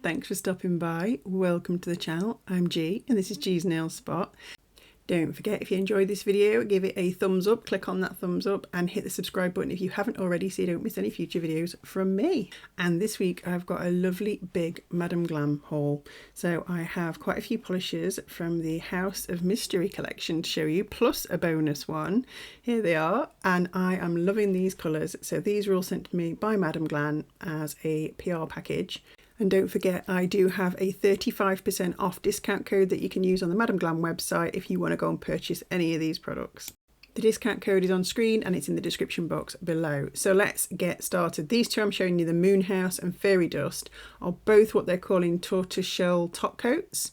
thanks for stopping by. Welcome to the channel. I'm G and this is G's Nail Spot. Don't forget, if you enjoyed this video, give it a thumbs up, click on that thumbs up and hit the subscribe button if you haven't already so you don't miss any future videos from me. And this week I've got a lovely big Madam Glam haul. So I have quite a few polishes from the House of Mystery collection to show you, plus a bonus one. Here they are, and I am loving these colours. So these were all sent to me by Madam Glam as a PR package. And don't forget, I do have a 35% off discount code that you can use on the Madam Glam website if you want to go and purchase any of these products. The discount code is on screen and it's in the description box below. So let's get started. These two I'm showing you, the Moon House and Fairy Dust, are both what they're calling tortoiseshell top coats.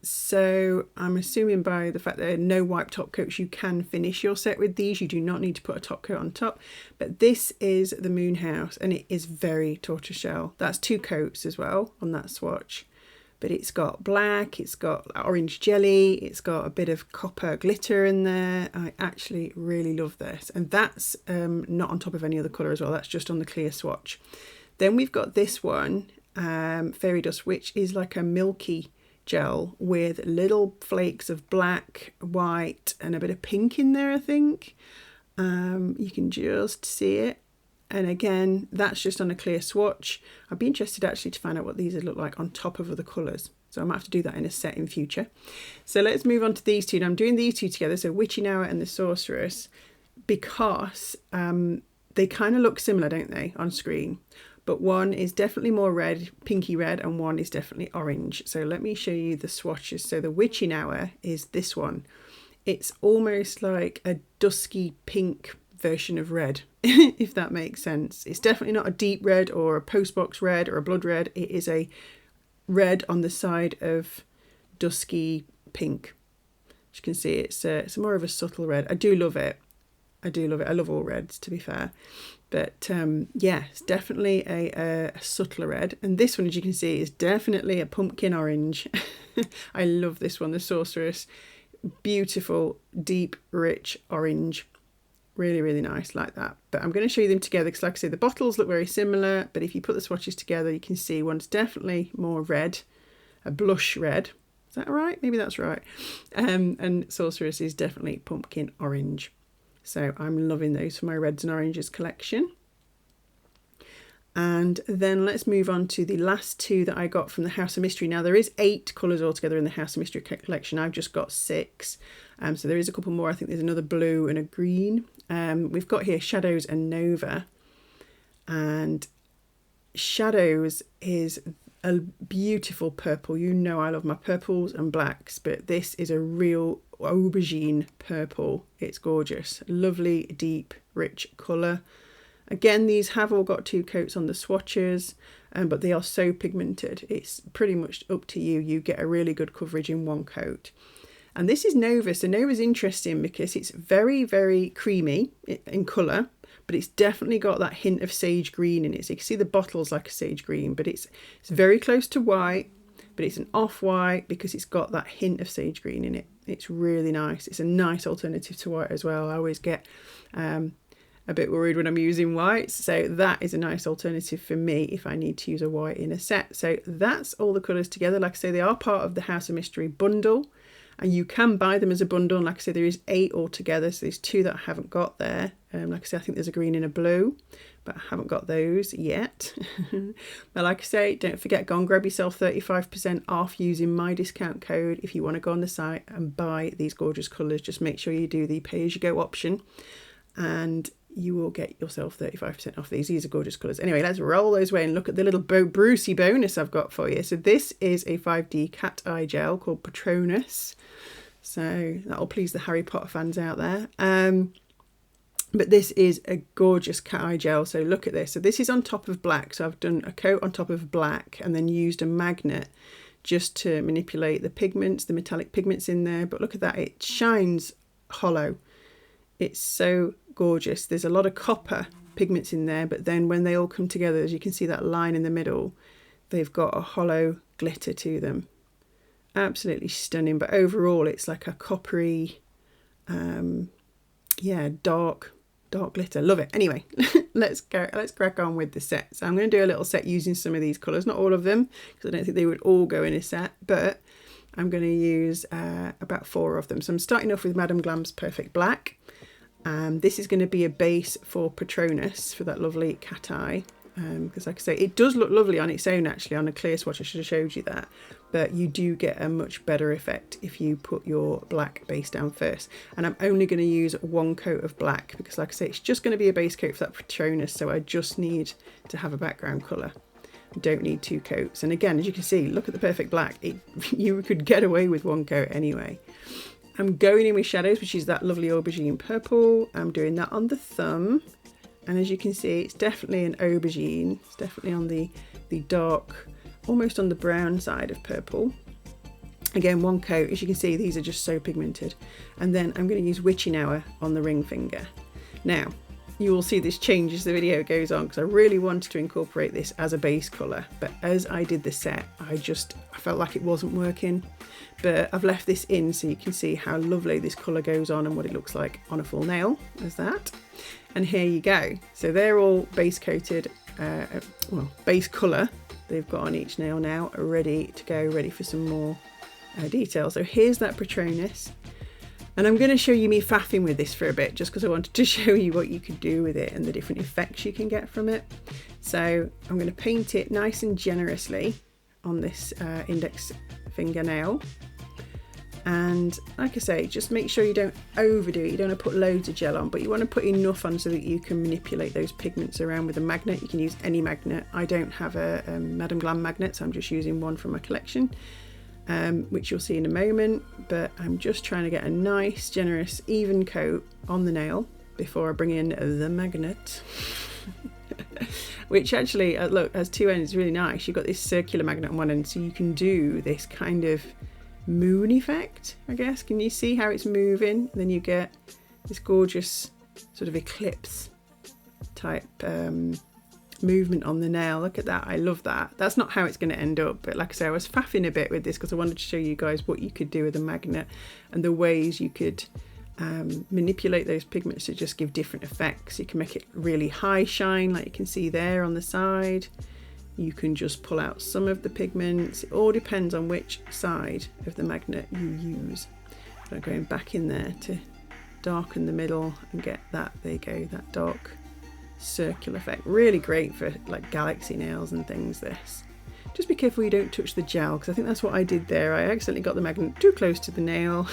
So I'm assuming by the fact that there are no wipe top coats, you can finish your set with these. You do not need to put a top coat on top, but this is the Moon House and it is very tortoiseshell. That's two coats as well on that swatch, but it's got black, it's got orange jelly, it's got a bit of copper glitter in there. I actually really love this, and that's not on top of any other colour as well, that's just on the clear swatch. Then we've got this one, Fairy Dust, which is like a milky gel with little flakes of black, white and a bit of pink in there, I think. You can just see it, and again that's just on a clear swatch. I'd be interested actually to find out what these would look like on top of other colours, so I might have to do that in a set in future. So let's move on to these two. Now I'm doing these two together, so 𝙤𝙤𝙙𝙬 and the Sorceress, because they kind of look similar, don't they, on screen? But one is definitely more red, pinky red, and one is definitely orange. So let me show you the swatches. So the 𝙤𝙤𝙬 is this one. It's almost like a dusky pink version of red, if that makes sense. It's definitely not a deep red or a postbox red or a blood red. It is a red on the side of dusky pink. As you can see, it's more of a subtle red. I do love it. I do love it. I love all reds, to be fair. But yeah, it's definitely a subtler red. And this one, as you can see, is definitely a pumpkin orange. I love this one, the Sorceress. Beautiful, deep, rich orange. Really, really nice, like that. But I'm going to show you them together because, like I say, the bottles look very similar. But if you put the swatches together, you can see one's definitely more red, a blush red. Is that right? Maybe that's right. And Sorceress is definitely pumpkin orange. So I'm loving those for my reds and oranges collection. And then let's move on to the last two that I got from the House of Mystery. Now there is 8 colours altogether in the House of Mystery collection. I've just got 6. So there is a couple more. I think there's another blue and a green. We've got here Shadows and Nova. And Shadows is a beautiful purple. You know I love my purples and blacks, but this is a real aubergine purple. It's gorgeous, lovely, deep, rich colour. Again, these have all got 2 coats on the swatches, but they are so pigmented. It's pretty much up to you. You get a really good coverage in 1 coat. And this is Nova. So Nova's interesting because it's very, very creamy in colour, but it's definitely got that hint of sage green in it. So you can see the bottle's like a sage green, but it's very close to white, but it's an off-white because it's got that hint of sage green in it. It's really nice. It's a nice alternative to white as well. I always get a bit worried when I'm using whites, so that is a nice alternative for me if I need to use a white in a set. So that's all the colours together. Like I say, they are part of the House of Mystery bundle, and you can buy them as a bundle. And like I say, there is 8 altogether, so there's 2 that I haven't got there. Like I say, I think there's a green and a blue, but I haven't got those yet. But like I say, don't forget, go and grab yourself 35% off using my discount code if you want to go on the site and buy these gorgeous colours. Just make sure you do the pay-as-you-go option and you will get yourself 35% off these. These are gorgeous colours. Anyway, let's roll those away and look at the little Brucey bonus I've got for you. So this is a 5D cat eye gel called Patronus. So that'll please the Harry Potter fans out there. But this is a gorgeous cat eye gel. So look at this. So this is on top of black. So I've done a coat on top of black and then used a magnet just to manipulate the pigments, the metallic pigments in there. But look at that. It shines hollow. It's so gorgeous. There's a lot of copper pigments in there, but then when they all come together, as you can see that line in the middle, they've got a hollow glitter to them. Absolutely stunning. But overall it's like a coppery, yeah, dark glitter. Love it. Anyway, let's crack on with the set. So I'm going to do a little set using some of these colours, not all of them, because I don't think they would all go in a set, but I'm going to use about 4 of them. So I'm starting off with Madam Glam's Perfect Black. This is going to be a base for Patronus, for that lovely cat eye. Because like I say, it does look lovely on its own actually. On a clear swatch I should have showed you that, but you do get a much better effect if you put your black base down first. And I'm only going to use 1 coat of black because like I say, it's just going to be a base coat for that Patronus, so I just need to have a background colour. I don't need 2 coats. And again, as you can see, look at the Perfect Black. You could get away with 1 coat anyway. I'm going in with shadows, which is that lovely aubergine purple. I'm doing that on the thumb. And as you can see, it's definitely an aubergine. It's definitely on the dark, almost on the brown side of purple. Again, 1 coat. As you can see, these are just so pigmented. And then I'm going to use Witching Hour on the ring finger. Now, you will see this change as the video goes on because I really wanted to incorporate this as a base colour. But as I did the set, I felt like it wasn't working. But I've left this in so you can see how lovely this colour goes on and what it looks like on a full nail, as that. And here you go. So they're all base coated, well, base colour they've got on each nail now, are ready to go, ready for some more detail. So here's that Patronus. And I'm going to show you me faffing with this for a bit, just because I wanted to show you what you could do with it and the different effects you can get from it. So I'm going to paint it nice and generously on this index fingernail. And like I say, just make sure you don't overdo it. You don't want to put loads of gel on, but you want to put enough on so that you can manipulate those pigments around with a magnet. You can use any magnet. I don't have a Madam Glam magnet, so I'm just using one from my collection, which you'll see in a moment. But I'm just trying to get a nice, generous, even coat on the nail before I bring in the magnet. Which actually, look, has 2 ends, really nice. You've got this circular magnet on one end, so you can do this kind of moon effect, I guess. Can you see how it's moving? And then you get this gorgeous sort of eclipse type movement on the nail. Look at that. I love that. That's not how it's going to end up, but like I say, I was faffing a bit with this because I wanted to show you guys what you could do with a magnet and the ways you could manipulate those pigments to just give different effects. You can make it really high shine, like you can see there on the side. You can just pull out some of the pigments. It all depends on which side of the magnet you use. So I'm going back in there to darken the middle and get that, there you go, that dark circular effect. Really great for like galaxy nails and things, this. Just be careful you don't touch the gel, because I think that's what I did there. I accidentally got the magnet too close to the nail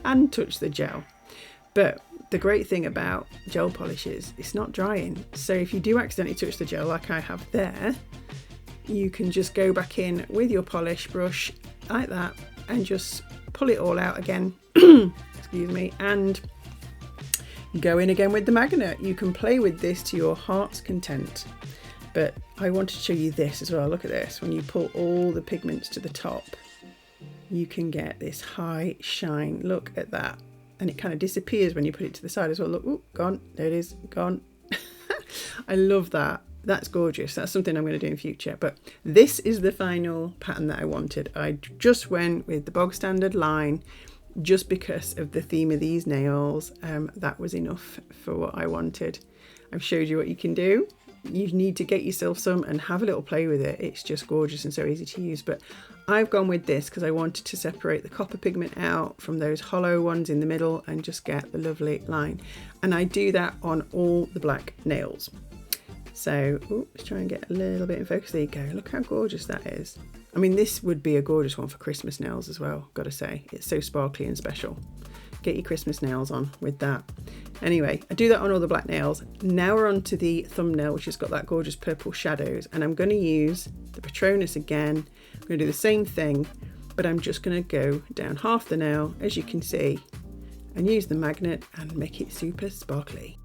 and touched the gel. But the great thing about gel polish is it's not drying. So if you do accidentally touch the gel like I have there, you can just go back in with your polish brush like that and just pull it all out again, excuse me, and go in again with the magnet. You can play with this to your heart's content. But I wanted to show you this as well. Look at this. When you pull all the pigments to the top, you can get this high shine. Look at that. And it kind of disappears when you put it to the side as well. Look, ooh, gone. There it is, gone. I love that. That's gorgeous. That's something I'm going to do in future. But this is the final pattern that I wanted. I just went with the bog standard line just because of the theme of these nails. That was enough for what I wanted. I've showed you what you can do. You need to get yourself some and have a little play with it. It's just gorgeous and so easy to use. But I've gone with this because I wanted to separate the copper pigment out from those hollow ones in the middle and just get the lovely line. And I do that on all the black nails. So let's try and get a little bit in focus. There you go. Look how gorgeous that is. I mean, this would be a gorgeous one for Christmas nails as well, gotta say. It's so sparkly and special. Get your Christmas nails on with that. Anyway, I do that on all the black nails. Now we're on to the thumbnail, which has got that gorgeous purple shadows. And I'm going to use the Patronus again. I'm going to do the same thing, but I'm just going to go down half the nail, as you can see, and use the magnet and make it super sparkly.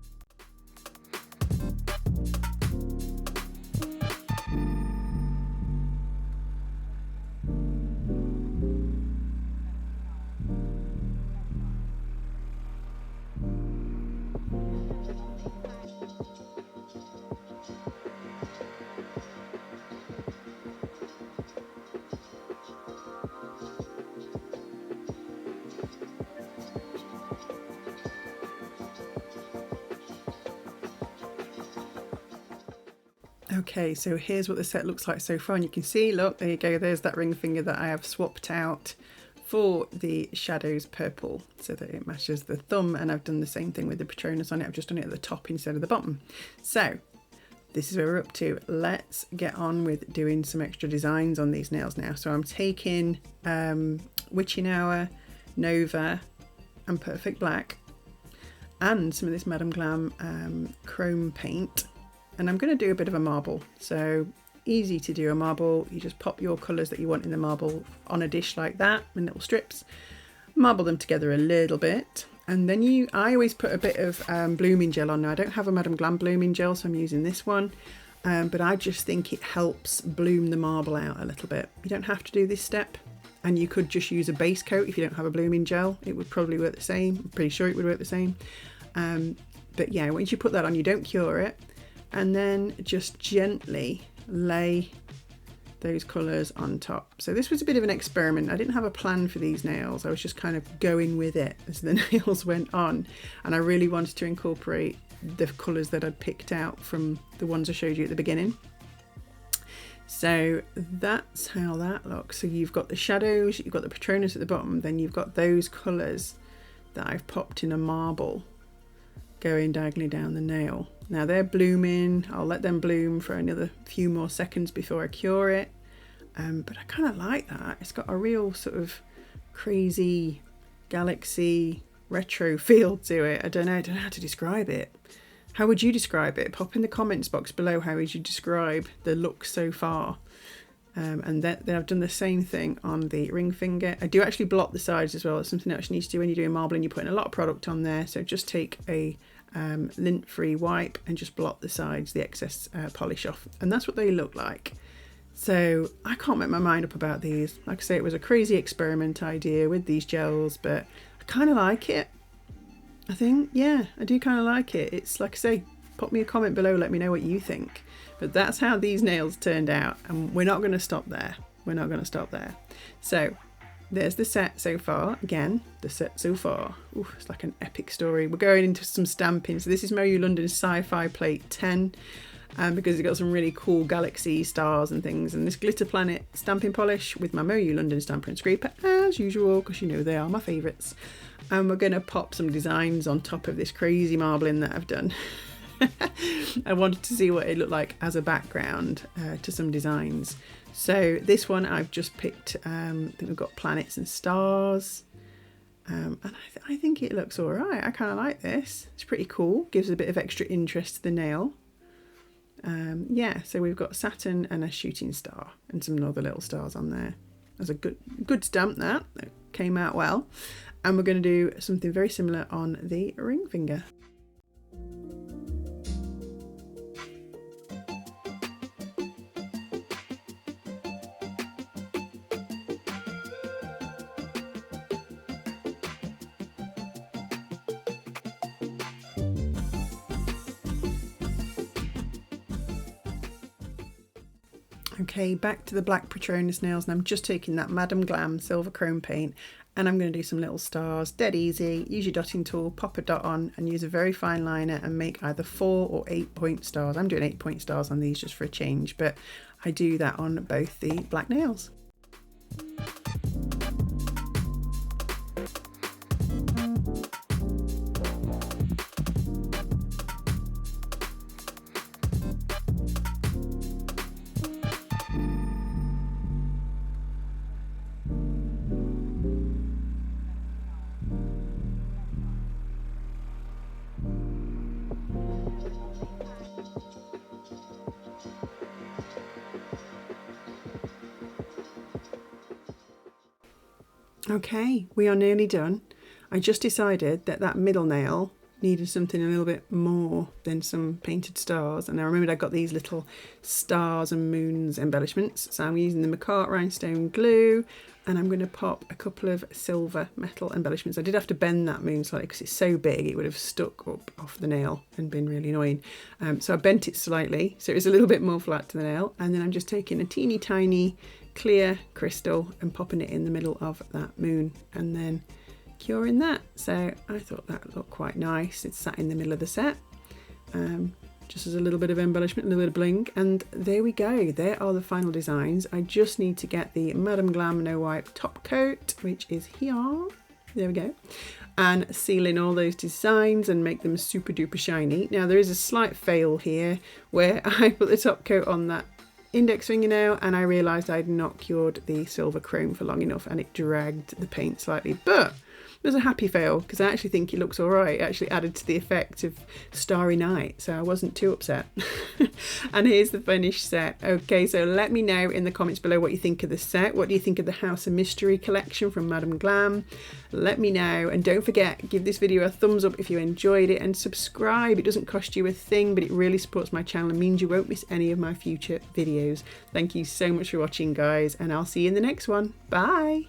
Okay, so here's what the set looks like so far, and you can see, look, there you go, there's that ring finger that I have swapped out for the shadows purple so that it matches the thumb, and I've done the same thing with the Patronus on it. I've just done it at the top instead of the bottom. So this is where we're up to. Let's get on with doing some extra designs on these nails now. So I'm taking 𝙈𝙤𝙙𝙀𝙀, Nova and Perfect Black and some of this Madam Glam chrome paint, and I'm going to do a bit of a marble. So easy to do a marble. You just pop your colours that you want in the marble on a dish like that in little strips, marble them together a little bit, and then I always put a bit of blooming gel on. Now I don't have a Madam Glam blooming gel, so I'm using this one, but I just think it helps bloom the marble out a little bit. You don't have to do this step, and you could just use a base coat if you don't have a blooming gel. It would probably work the same. I'm pretty sure it would work the same. But yeah, once you put that on, you don't cure it, and then just gently lay those colours on top. So this was a bit of an experiment. I didn't have a plan for these nails. I was just kind of going with it as the nails went on, and I really wanted to incorporate the colours that I'd picked out from the ones I showed you at the beginning. So that's how that looks. So you've got the shadows, you've got the Patronus at the bottom, then you've got those colours that I've popped in a marble going diagonally down the nail. Now they're blooming. I'll let them bloom for another few more seconds before I cure it. But I kind of like that. It's got a real sort of crazy galaxy retro feel to it. I don't know how to describe it. How would you describe it? Pop in the comments box below how would you describe the look so far. And then I've done the same thing on the ring finger. I do actually blot the sides as well. It's something else you need to do when you're doing marbling. You're putting a lot of product on there. So just take a lint-free wipe and just blot the sides, the excess polish off. And that's what they look like. So I can't make my mind up about these. Like I say, it was a crazy experiment idea with these gels, but I kind of like it. I think, yeah, I do kind of like it. It's like I say, pop me a comment below, let me know what you think. But that's how these nails turned out, and we're not going to stop there. We're not going to stop there. So there's the set so far. Again, the set so far. Ooh, it's like an epic story. We're going into some stamping. So this is Moyu London's Sci-Fi Plate 10, because it's got some really cool galaxy stars and things. And this Glitter Planet stamping polish with my Moyu London stamper and scraper, as usual, because you know they are my favourites. And we're going to pop some designs on top of this crazy marbling that I've done. I wanted to see what it looked like as a background to some designs. So this one I've just picked, I think we've got planets and stars, and I think it looks all right. I kind of like this. It's pretty cool, gives a bit of extra interest to the nail. Yeah, so we've got Saturn and a shooting star and some other little stars on there. That's a good stamp that came out well. And we're going to do something very similar on the ring finger. Okay, back to the black Patronus nails, and I'm just taking that Madam Glam silver chrome paint, and I'm going to do some little stars, dead easy. Use your dotting tool, pop a dot on, and use a very fine liner and make either 4 or 8 point stars. I'm doing 8 point stars on these just for a change, but I do that on both the black nails. Okay, we are nearly done. I just decided that that middle nail needed something a little bit more than some painted stars, and I remembered I got these little stars and moons embellishments, so I'm using the McCart rhinestone glue, and I'm going to pop a couple of silver metal embellishments. I did have to bend that moon slightly because it's so big it would have stuck up off the nail and been really annoying, so I bent it slightly so it was a little bit more flat to the nail, and then I'm just taking a teeny tiny clear crystal and popping it in the middle of that moon and then curing that. So I thought that looked quite nice. It's sat in the middle of the set. just as a little bit of embellishment, a little bit of bling. And there we go, there are the final designs. I just need to get the Madam Glam No Wipe top coat, which is here. There we go. And seal in all those designs and make them super duper shiny. Now there is a slight fail here where I put the top coat on that index fingernail and I realised I'd not cured the silver chrome for long enough and it dragged the paint slightly, but it was a happy fail because I actually think it looks alright. It actually added to the effect of Starry Night, so I wasn't too upset. And here's the finished set. Okay, so let me know in the comments below what you think of the set. What do you think of the House of Mystery collection from Madam Glam? Let me know, and don't forget, give this video a thumbs up if you enjoyed it and subscribe. It doesn't cost you a thing, but it really supports my channel and means you won't miss any of my future videos. Thank you so much for watching, guys, and I'll see you in the next one. Bye!